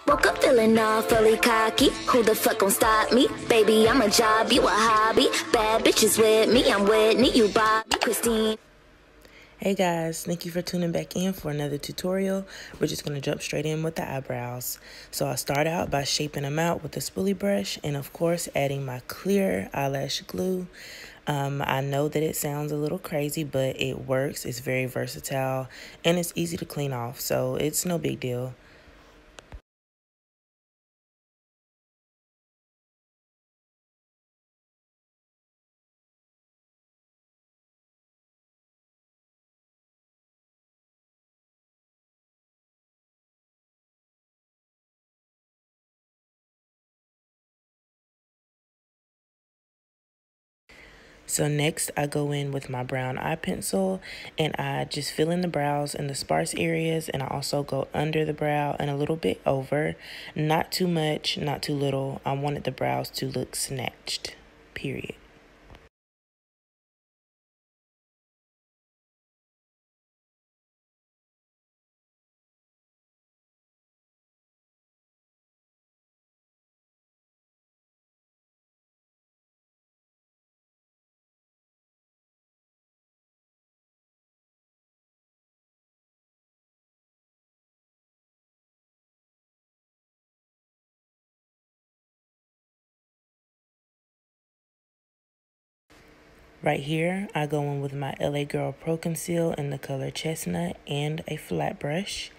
Woke up feeling all fully cocky. Who the fuck gon' stop me? Baby, I'm a job, you a hobby. Bad bitches with me, I'm Whitney, you Bobby, Christine. Hey guys, thank you for tuning back in for another tutorial. We're just going to jump straight in with the eyebrows. So I'll start out by shaping them out with the Spooly Brush and of course adding my clear eyelash glue. I know that it sounds a little crazy, but it works. It's very versatile and it's easy to clean off, so it's no big deal. So next I go in with my brown eye pencil and I just fill in the brows and the sparse areas, and I also go under the brow and a little bit over. Not too much, not too little. I wanted the brows to look snatched, period. Right here, I go in with my LA Girl Proconceal in the color Chestnut and a flat brush.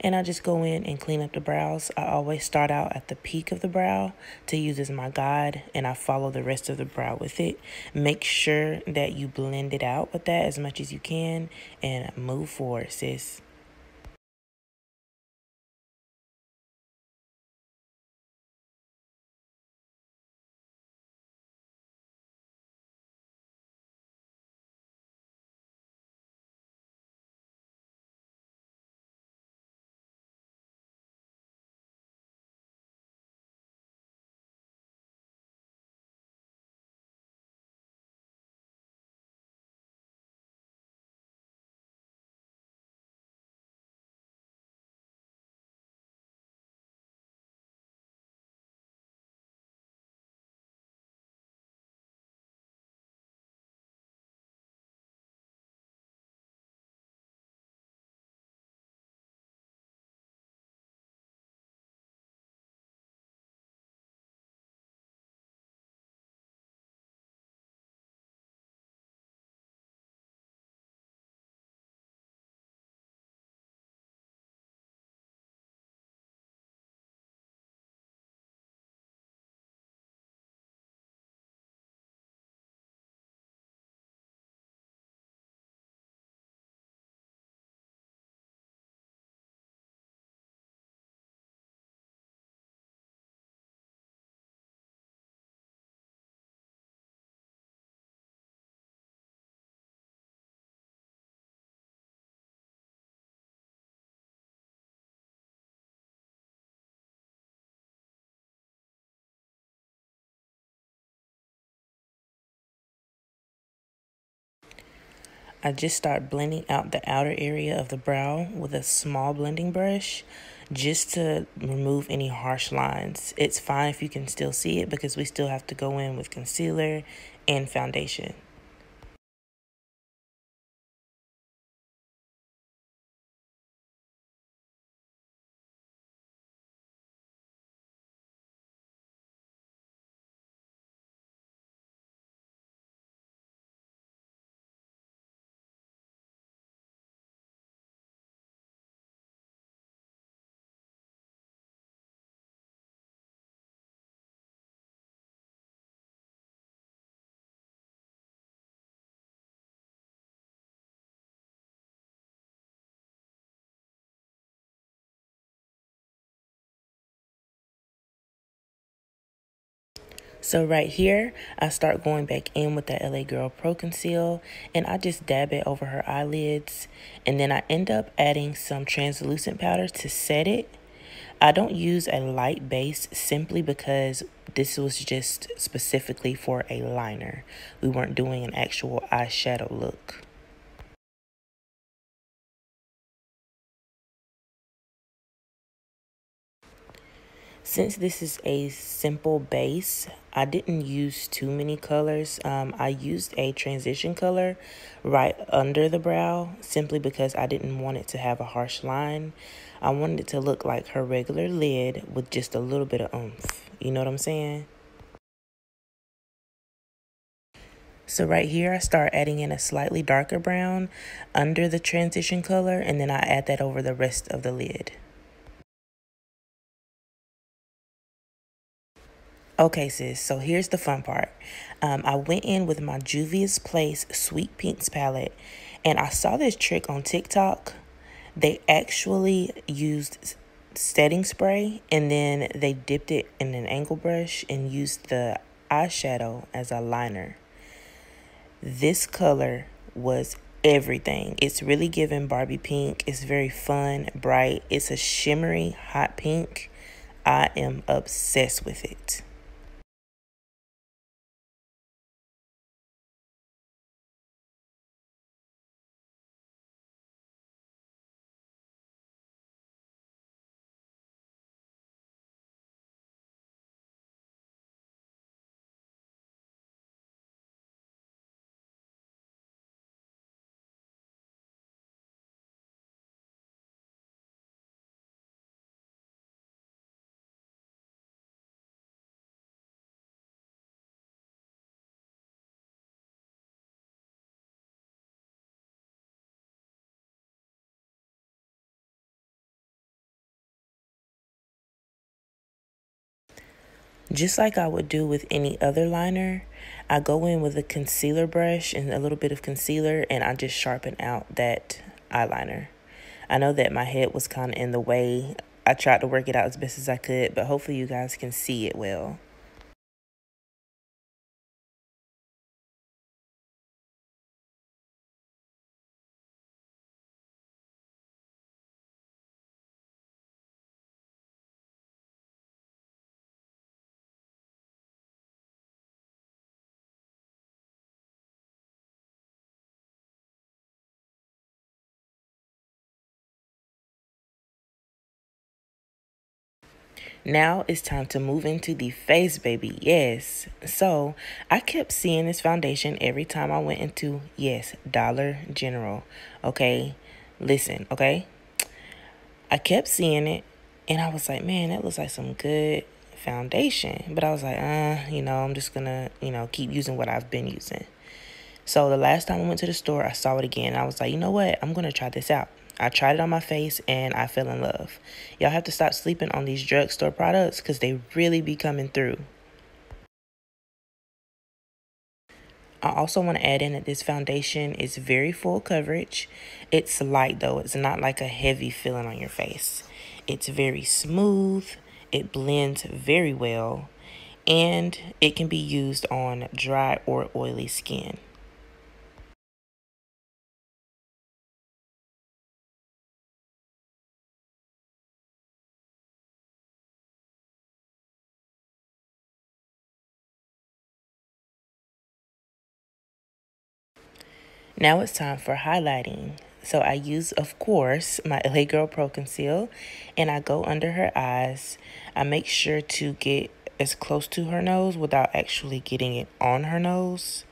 And I just go in and clean up the brows. I always start out at the peak of the brow to use as my guide, and I follow the rest of the brow with it. Make sure that you blend it out with that as much as you can and move forward, sis. I just start blending out the outer area of the brow with a small blending brush just to remove any harsh lines. It's fine if you can still see it because we still have to go in with concealer and foundation. So right here, I start going back in with that LA Girl Proconceal, and I just dab it over her eyelids, and then I end up adding some translucent powder to set it. I don't use a light base simply because this was just specifically for a liner. We weren't doing an actual eyeshadow look. Since this is a simple base, I didn't use too many colors. I used a transition color right under the brow simply because I didn't want it to have a harsh line. I wanted it to look like her regular lid with just a little bit of oomph. You know what I'm saying? So right here, I start adding in a slightly darker brown under the transition color, and then I add that over the rest of the lid. Okay, sis, so here's the fun part. I went in with my Juvia's Place Sweet Pinks palette, and I saw this trick on TikTok. They actually used setting spray, and then they dipped it in an angle brush and used the eyeshadow as a liner. This color was everything. It's really giving Barbie pink. It's very fun, bright. It's a shimmery hot pink. I am obsessed with it. Just like I would do with any other liner, I go in with a concealer brush and a little bit of concealer, and I just sharpen out that eyeliner. I know that my head was kind of in the way. I tried to work it out as best as I could, but hopefully you guys can see it well. Now it's time to move into the face, baby. Yes. So I kept seeing this foundation every time I went into, yes, Dollar General. Okay. Listen, okay. I kept seeing it and I was like, man, that looks like some good foundation. But I was like, I'm just gonna, keep using what I've been using. So the last time I went to the store, I saw it again. And I was like, you know what? I'm gonna try this out. I tried it on my face and I fell in love. Y'all have to stop sleeping on these drugstore products because they really be coming through. I also want to add in that this foundation is very full coverage. It's light though. It's not like a heavy feeling on your face. It's very smooth. It blends very well. And it can be used on dry or oily skin. Now it's time for highlighting. So I use, of course, my LA Girl Proconceal, and I go under her eyes. I make sure to get as close to her nose without actually getting it on her nose.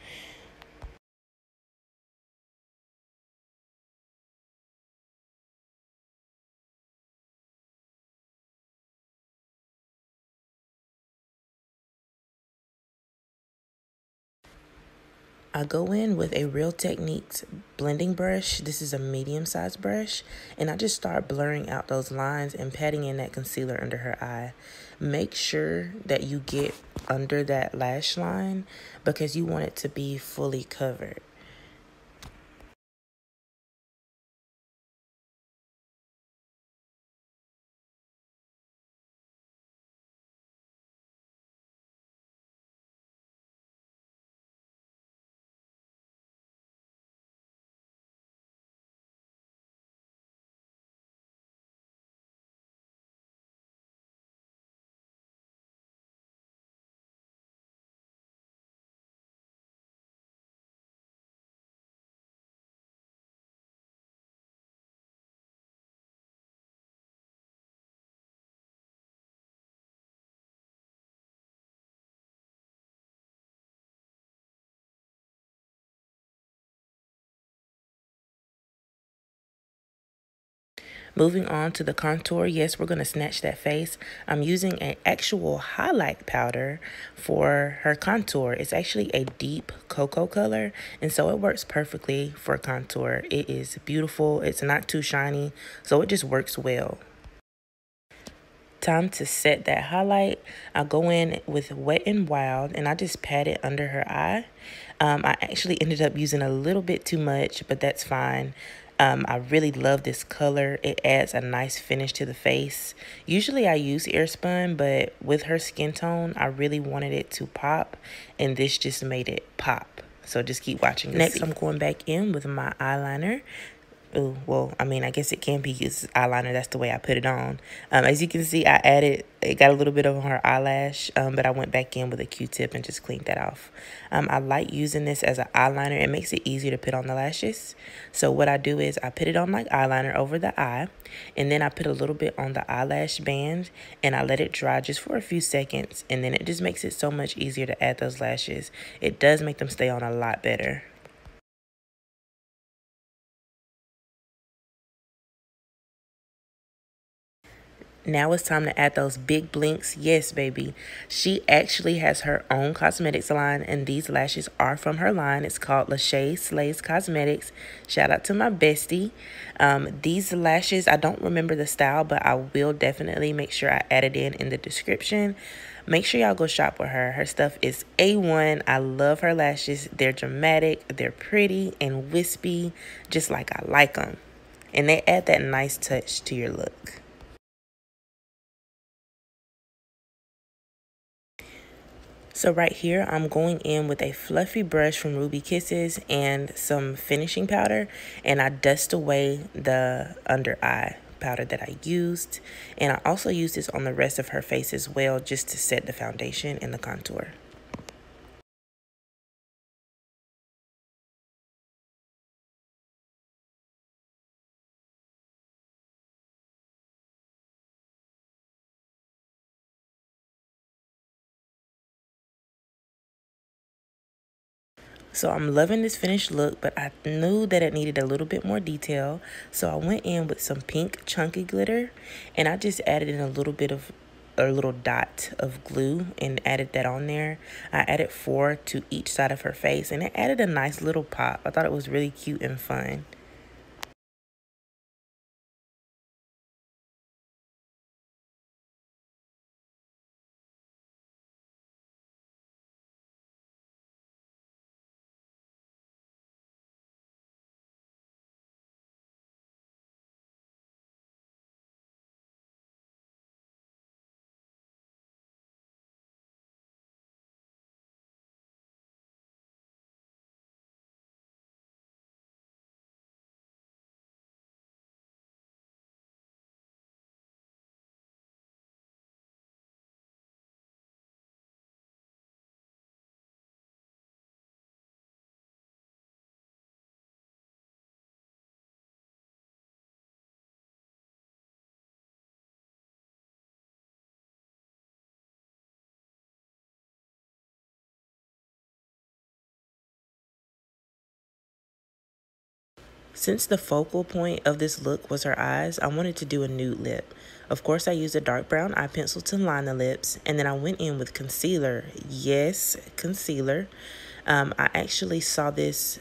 I go in with a Real Techniques blending brush. This is a medium-sized brush. And I just start blurring out those lines and patting in that concealer under her eye. Make sure that you get under that lash line because you want it to be fully covered. Moving on to the contour, yes, we're going to snatch that face. I'm using an actual highlight powder for her contour. It's actually a deep cocoa color, and so it works perfectly for contour. It is beautiful. It's not too shiny, so it just works well. Time to set that highlight. I'll go in with Wet n Wild and I just pat it under her eye. I actually ended up using a little bit too much, but that's fine. I really love this color. It adds a nice finish to the face. Usually I use Airspun, but with her skin tone, I really wanted it to pop, and this just made it pop. So just keep watching. Next, I'm going back in with my eyeliner. Ooh, well, I mean, I guess it can be used as eyeliner. That's the way I put it on. As you can see, it got a little bit on her eyelash, but I went back in with a Q-tip and just cleaned that off. I like using this as an eyeliner. It makes it easier to put on the lashes. So what I do is I put it on like eyeliner over the eye, and then I put a little bit on the eyelash band, and I let it dry just for a few seconds, and then it just makes it so much easier to add those lashes. It does make them stay on a lot better. Now it's time to add those big blinks. Yes, baby. She actually has her own cosmetics line, and these lashes are from her line. It's called Lashay Slays Cosmetics. Shout out to my bestie. These lashes, I don't remember the style, but I will definitely make sure I add it in the description. Make sure y'all go shop with her. Her stuff is A1. I love her lashes. They're dramatic, they're pretty and wispy, just like I like them. And they add that nice touch to your look. So right here, I'm going in with a fluffy brush from Ruby Kisses and some finishing powder, and I dust away the under eye powder that I used. And I also used this on the rest of her face as well, just to set the foundation and the contour. So I'm loving this finished look, but I knew that it needed a little bit more detail. So I went in with some pink chunky glitter, and I just added in a little dot of glue and added that on there. I added 4 to each side of her face, and it added a nice little pop. I thought it was really cute and fun. Since the focal point of this look was her eyes, I wanted to do a nude lip. Of course, I used a dark brown eye pencil to line the lips, and then I went in with concealer. Yes, concealer. I actually saw this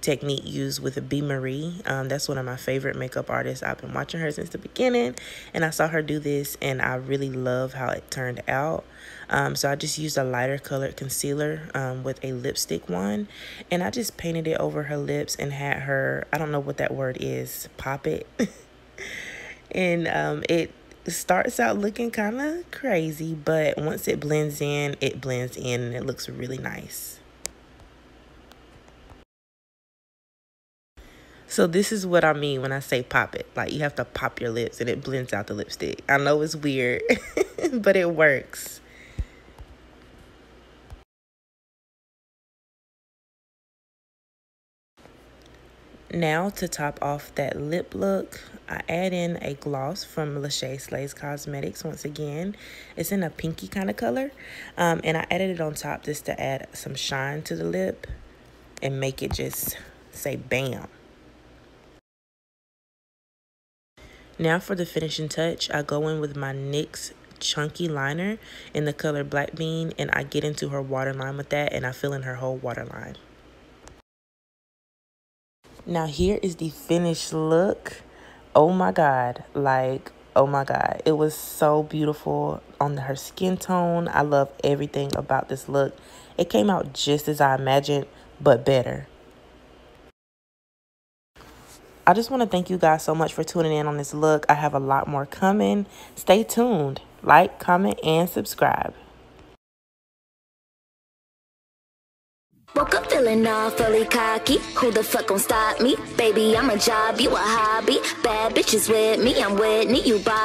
technique used with a B. Marie. That's one of my favorite makeup artists. I've been watching her since the beginning, and I saw her do this, and I really love how it turned out. So I just used a lighter colored concealer with a lipstick one, and I just painted it over her lips and had her, I don't know what that word is, pop it. And it starts out looking kind of crazy, but once it blends in, and it looks really nice. So this is what I mean when I say pop it. Like, you have to pop your lips and it blends out the lipstick. I know it's weird, but it works. Now to top off that lip look, I add in a gloss from Lashay Slays Cosmetics once again. It's in a pinky kind of color. And I added it on top just to add some shine to the lip and make it just say bam. Now for the finishing touch, I go in with my NYX chunky liner in the color Black Bean, and I get into her waterline with that, and I fill in her whole waterline. Now here is the finished look. Oh my god, like, oh my god, it was so beautiful on her skin tone. I love everything about this look. It came out just as I imagined, but better. I just want to thank you guys so much for tuning in on this look. I have a lot more coming. Stay tuned. Like, comment, and subscribe. Woke up feeling all fully cocky. Who the fuck gon' stop me? Baby, I'm a job, you a hobby. Bad bitches with me, I'm Whitney, you Barbie.